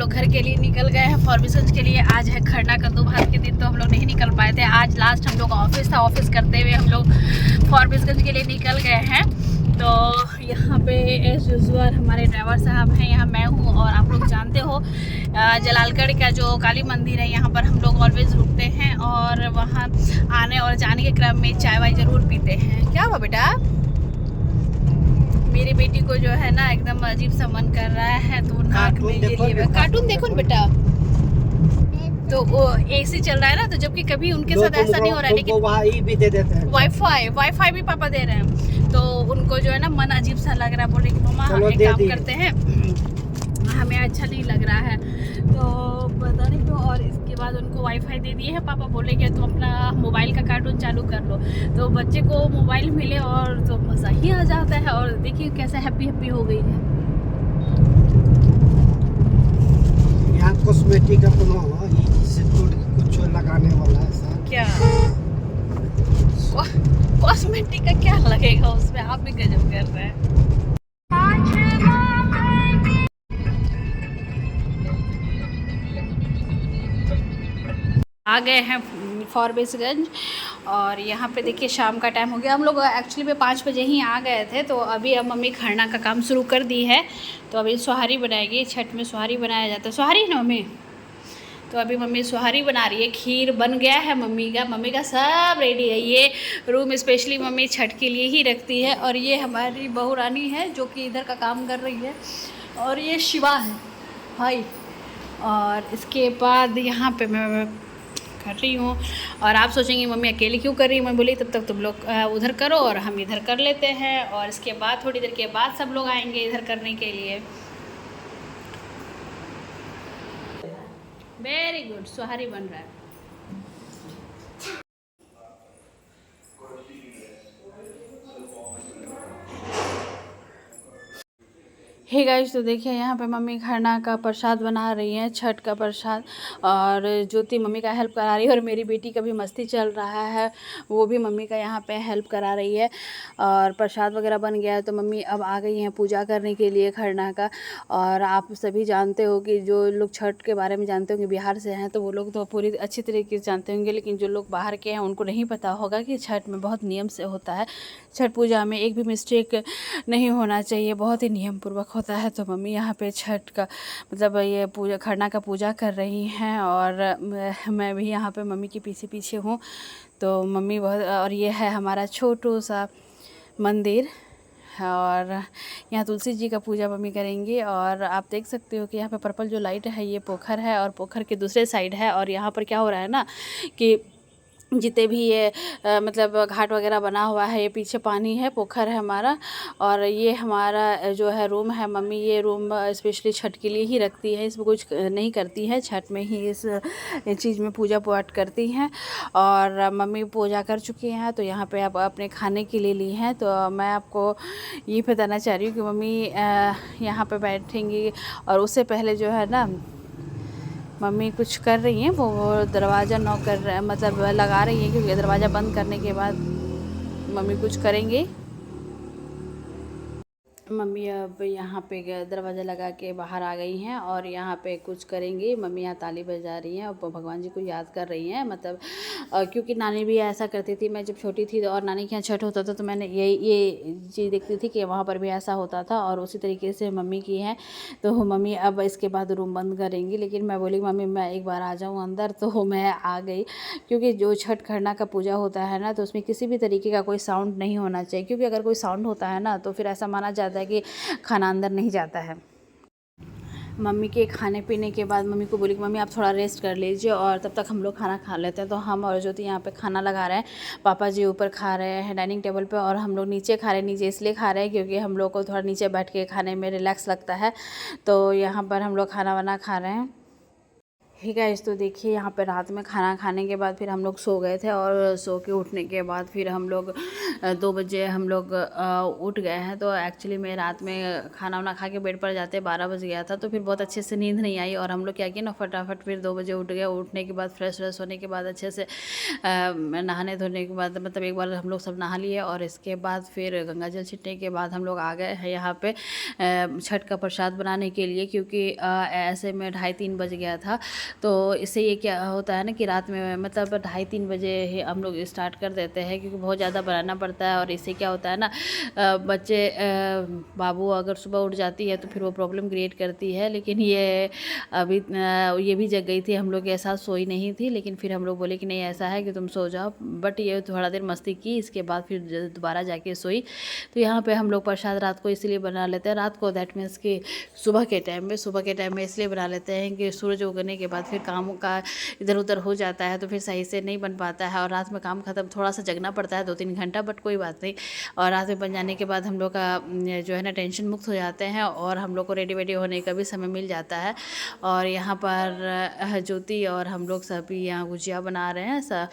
लोग घर के लिए निकल गए हैं फॉरबिसगंज के लिए। आज है खरना कद्दूभात के दिन, तो हम लोग नहीं निकल पाए थे। आज लास्ट हम लोग ऑफिस था, ऑफिस करते हुए हम लोग फॉरबिसगंज के लिए निकल गए हैं। तो यहाँ पे एज यूजुअल हमारे ड्राइवर साहब हैं, यहाँ मैं हूँ। और आप लोग जानते हो जलालगढ़ का जो काली मंदिर है, यहाँ पर हम लोग ऑलवेज रुकते हैं और वहाँ आने और जाने के क्रम में चाय वाय ज़रूर पीते हैं। क्या हुआ बेटा? मेरी बेटी को जो है ना एकदम अजीब सा मन कर रहा है, तो नाक में ये लिए कार्टून देखो ना बेटा। तो वो एसी चल रहा है ना, तो जबकि कभी उनके साथ ऐसा नहीं हो रहा है, लेकिन वाई भी दे देते हैं, वाईफाई भी पापा दे रहे हैं। तो उनको जो है ना मन अजीब सा लग रहा है, बोल रही कि मम्मा एक काम करते हैं, हमें अच्छा नहीं लग रहा है। तो पता नहीं क्यों। और इसके बाद उनको वाईफाई दे दिए हैं। पापा बोले कि तुम अपना मोबाइल का कार्टून चालू कर लो। तो बच्चे को मोबाइल मिले और तो मज़ा ही आ जाता है। और देखिए कैसे हैप्पी हो गई है। यहाँ कॉस्मेटिक अपना कुछ लगाने वाला है सर। क्या कॉस्मेटिक का क्या लगेगा उसमें? आप भी गजब कर रहे हैं। आ गए हैं फॉरबिसगंज और यहाँ पे देखिए शाम का टाइम हो गया। हम लोग एक्चुअली में 5 बजे ही आ गए थे। तो अभी अब मम्मी खरना का काम शुरू कर दी है। तो अभी सुहारी बनाएगी। छठ में सुहारी बनाया जाता है, सुहारी ना मम्मी? तो अभी मम्मी सुहारी बना रही है। खीर बन गया है मम्मी का सब रेडी है। ये रूम स्पेशली मम्मी छठ के लिए ही रखती है। और ये हमारी बहू रानी है जो कि इधर का काम कर रही है। और ये शिवा है भाई। और इसके बाद यहाँ पे मैं कर रही हूँ। और आप सोचेंगे मम्मी अकेली क्यों कर रही हूँ? मैं बोली तब तक तुम लोग उधर करो और हम इधर कर लेते हैं। और इसके बाद थोड़ी देर के बाद सब लोग आएंगे इधर करने के लिए। वेरी गुड, सुहारी बन रहा है। हे गाइस, तो देखिए यहाँ पे मम्मी खरना का प्रसाद बना रही हैं, छठ का प्रसाद। और ज्योति मम्मी का हेल्प करा रही है। और मेरी बेटी का भी मस्ती चल रहा है, वो भी मम्मी का यहाँ पे हेल्प करा रही है। और प्रसाद वगैरह बन गया है, तो मम्मी अब आ गई हैं पूजा करने के लिए खरना का। और आप सभी जानते हो कि जो लोग छठ के बारे में जानते होंगे, बिहार से हैं, तो वो लोग तो पूरी अच्छी तरीके से जानते होंगे। लेकिन जो लोग बाहर के हैं उनको नहीं पता होगा कि छठ में बहुत नियम से होता है। छठ पूजा में एक भी मिस्टेक नहीं होना चाहिए, बहुत ही नियम पूर्वक होता है। तो मम्मी यहाँ पे छठ का मतलब ये पूजा खरना का पूजा कर रही हैं। और मैं भी यहाँ पे मम्मी के पीछे पीछे हूँ। तो मम्मी बहुत, और ये है हमारा छोटू सा मंदिर। और यहाँ तुलसी जी का पूजा मम्मी करेंगी। और आप देख सकते हो कि यहाँ पे पर्पल जो लाइट है ये पोखर है, और पोखर के दूसरे साइड है। और यहाँ पर क्या हो रहा है ना कि जितने भी ये मतलब घाट वगैरह बना हुआ है, ये पीछे पानी है, पोखर है हमारा। और ये हमारा जो है रूम है। मम्मी ये रूम स्पेशली छठ के लिए ही रखती है, इसमें कुछ नहीं करती है, छठ में ही इस चीज़ में पूजा पाठ करती हैं। और मम्मी पूजा कर चुकी हैं, तो यहाँ पे आप अपने खाने के लिए ली हैं। तो मैं आपको ये बताना चाह रही हूँ कि मम्मी यहाँ पे बैठेंगी। और उससे पहले जो है ना मम्मी कुछ कर रही हैं, वो दरवाज़ा नॉक कर मतलब लगा रही हैं, क्योंकि दरवाज़ा बंद करने के बाद मम्मी कुछ करेंगे। मम्मी अब यहाँ पे दरवाज़ा लगा के बाहर आ गई हैं और यहाँ पे कुछ करेंगी। मम्मी यहाँ ताली बजा रही हैं और भगवान जी को याद कर रही हैं। मतलब क्योंकि नानी भी ऐसा करती थी। मैं जब छोटी थी और नानी के यहाँ छठ होता था, तो मैंने ये चीज़ देखती थी कि वहाँ पर भी ऐसा होता था। और उसी तरीके से मम्मी की है। तो मम्मी अब इसके बाद रूम बंद करेंगी। लेकिन मैं बोली मम्मी मैं एक बार आ जाऊँ अंदर, तो मैं आ गई। क्योंकि जो छठ खरना का पूजा होता है ना, तो उसमें किसी भी तरीके का कोई साउंड नहीं होना चाहिए। क्योंकि अगर कोई साउंड होता है ना, तो फिर ऐसा माना जाता है कि खाना अंदर नहीं जाता है। मम्मी के खाने पीने के बाद मम्मी को बोली कि मम्मी आप थोड़ा रेस्ट कर लीजिए और तब तक हम लोग खाना खा लेते हैं। तो हम और ज्योति यहाँ पे खाना लगा रहे हैं। पापा जी ऊपर खा रहे हैं डाइनिंग टेबल पे, और हम लोग नीचे खा रहे हैं। नीचे इसलिए खा रहे हैं क्योंकि हम लोग को थोड़ा नीचे बैठ के खाने में रिलैक्स लगता है। तो यहाँ पर हम लोग खाना वाना खा रहे हैं। हे गाइस, तो देखिए यहाँ पे रात में खाना खाने के बाद फिर हम लोग सो गए थे और सो के उठने के बाद फिर हम लोग 2 बजे हम लोग उठ गए हैं। तो एक्चुअली मैं रात में खाना वाना खा के बेड पर जाते 12 बज गया था, तो फिर बहुत अच्छे से नींद नहीं आई और हम लोग क्या किए ना, फटाफट फिर 2 बजे उठ गए। उठने के बाद फ्रेश व्रेश होने के बाद अच्छे से नहाने धोने के बाद मतलब एक बार हम लोग सब नहा लिए और इसके बाद फिर गंगा जल छिटने के बाद हम लोग आ गए हैं यहाँ पे छठ का प्रसाद बनाने के लिए, क्योंकि ऐसे में 2:30-3 बज गया था। तो इससे ये क्या होता है ना कि रात में मतलब 2:30-3 बजे ही हम लोग स्टार्ट कर देते हैं, क्योंकि बहुत ज़्यादा बनाना पड़ता है। और इससे क्या होता है ना, बच्चे बाबू अगर सुबह उठ जाती है तो फिर वो प्रॉब्लम क्रिएट करती है। लेकिन ये अभी ये भी जग गई थी, हम लोग के साथ सोई नहीं थी, लेकिन फिर हम लोग बोले कि नहीं ऐसा है कि तुम सो जाओ। बट ये थोड़ा देर मस्ती की, इसके बाद फिर दोबारा जाके सोई। तो यहाँ पे हम लोग प्रसाद रात को इसलिए बना लेते हैं, रात को दैट मीन्स कि सुबह के टाइम में इसलिए बना लेते हैं कि सूरज उगने के बाद फिर काम का इधर उधर हो जाता है, तो फिर सही से नहीं बन पाता है और रात में काम ख़त्म, थोड़ा सा जगना पड़ता है 2-3 घंटा, बट कोई बात नहीं। और रात में बन जाने के बाद हम लोग का जो है ना टेंशन मुक्त हो जाते हैं और हम लोग को रेडी वेडी होने का भी समय मिल जाता है। और यहाँ पर ज्योति और हम लोग सभी यहाँ गुजिया बना रहे हैं,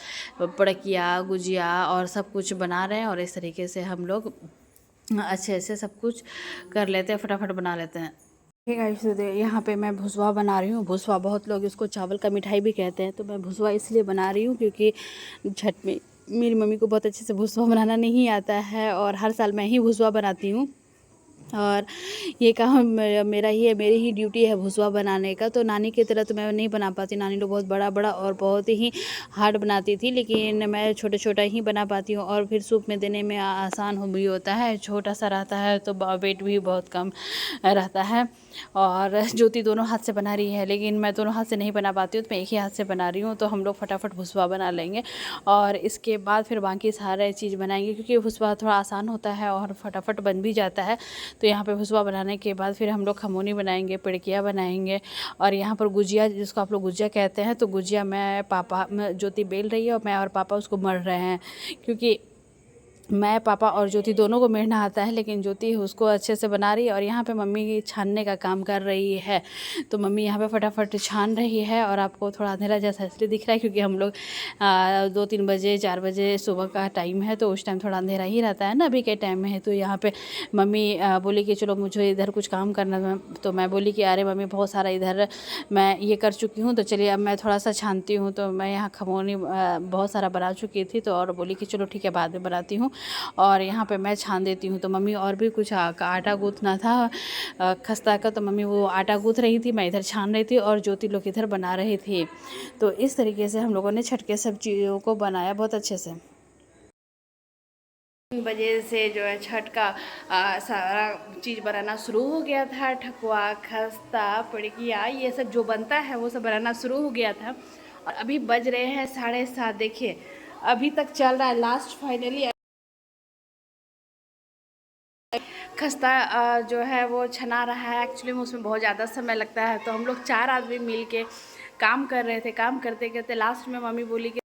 पड़किया गुजिया और सब कुछ बना रहे हैं। और इस तरीके से हम लोग अच्छे से सब कुछ कर लेते हैं, फटाफट बना लेते हैं। ठीक है गाइस, तो यहाँ पे मैं भुसवा बना रही हूँ। भुसवा बहुत लोग इसको चावल का मिठाई भी कहते हैं, तो मैं भुसवा इसलिए बना रही हूँ क्योंकि छठ में मेरी मम्मी को बहुत अच्छे से भुसवा बनाना नहीं आता है और हर साल मैं ही भुसवा बनाती हूँ। और ये काम मेरा ही है, मेरी ही ड्यूटी है भुसवा बनाने का। तो नानी की तरह तो मैं नहीं बना पाती, नानी लोग बहुत बड़ा बड़ा और बहुत ही हार्ड बनाती थी, लेकिन मैं छोटा छोटा ही बना पाती हूँ। और फिर सूप में देने में आसान हो भी होता है, छोटा सा रहता है तो वेट भी बहुत कम रहता है। और ज्योति दोनों हाथ से बना रही है, लेकिन मैं दोनों हाथ से नहीं बना पाती हूँ, तो मैं एक ही हाथ से बना रही हूँ। तो हम लोग फटाफट भुसवा बना लेंगे और इसके बाद फिर बाकी सारे चीज़ बनाएंगे, क्योंकि भुसवा थोड़ा आसान होता है और फटाफट बन भी जाता है। तो यहाँ पे भुसवा बनाने के बाद फिर हम लोग खमोनी बनाएंगे, पिड़किया बनाएंगे। और यहाँ पर गुजिया, जिसको आप लोग गुजिया कहते हैं, तो गुजिया मैं पापा ज्योति बेल रही है और मैं और पापा उसको मढ़ रहे हैं, क्योंकि मैं पापा और ज्योति दोनों को मेढ़ना आता है, लेकिन ज्योति उसको अच्छे से बना रही है। और यहाँ पे मम्मी छानने का काम कर रही है, तो मम्मी यहाँ पे फटाफट छान रही है। और आपको थोड़ा अंधेरा जैसा इसलिए दिख रहा है क्योंकि हम लोग 2-3 बजे 4 बजे सुबह का टाइम है, तो उस टाइम थोड़ा अंधेरा ही रहता है ना, अभी के टाइम में है। तो यहाँ पे मम्मी बोली कि चलो मुझे इधर कुछ काम करना है, तो मैं बोली कि अरे मम्मी बहुत सारा इधर मैं ये कर चुकी हूँ, तो चलिए अब मैं थोड़ा सा छानती हूँ। तो मैं यहाँ खमोनी बहुत सारा बना चुकी थी, तो और बोली कि चलो ठीक है बाद में बनाती हूँ और यहाँ पे मैं छान देती हूँ। तो मम्मी और भी कुछ आटा गूँथना था खस्ता का, तो मम्मी वो आटा गूँथ रही थी, मैं इधर छान रही थी और ज्योति लोग इधर बना रही थी। तो इस तरीके से हम लोगों ने छठ के सब चीज़ों को बनाया बहुत अच्छे से। 3 बजे से जो है छठ का सारा चीज़ बनाना शुरू हो गया था। ठकुआ, खस्ता, पिड़किया, ये सब जो बनता है वो सब बनाना शुरू हो गया था। और अभी बज रहे हैं 7:30। देखिए अभी तक चल रहा है, लास्ट फाइनली खस्ता जो है वो छना रहा है। एक्चुअली में उसमें बहुत ज़्यादा समय लगता है, तो हम लोग 4 आदमी मिल के काम कर रहे थे। काम करते करते लास्ट में मम्मी बोली कि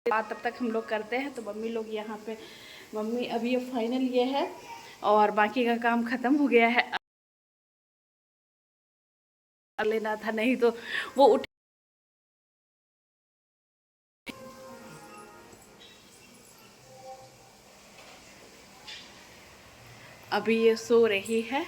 तब तक हम लोग करते हैं। तो मम्मी लोग यहाँ पे मम्मी अभी ये फाइनल ये है और बाकी का काम ख़त्म हो गया है। लेना था, नहीं तो वो उठ अभी ये सो रही है।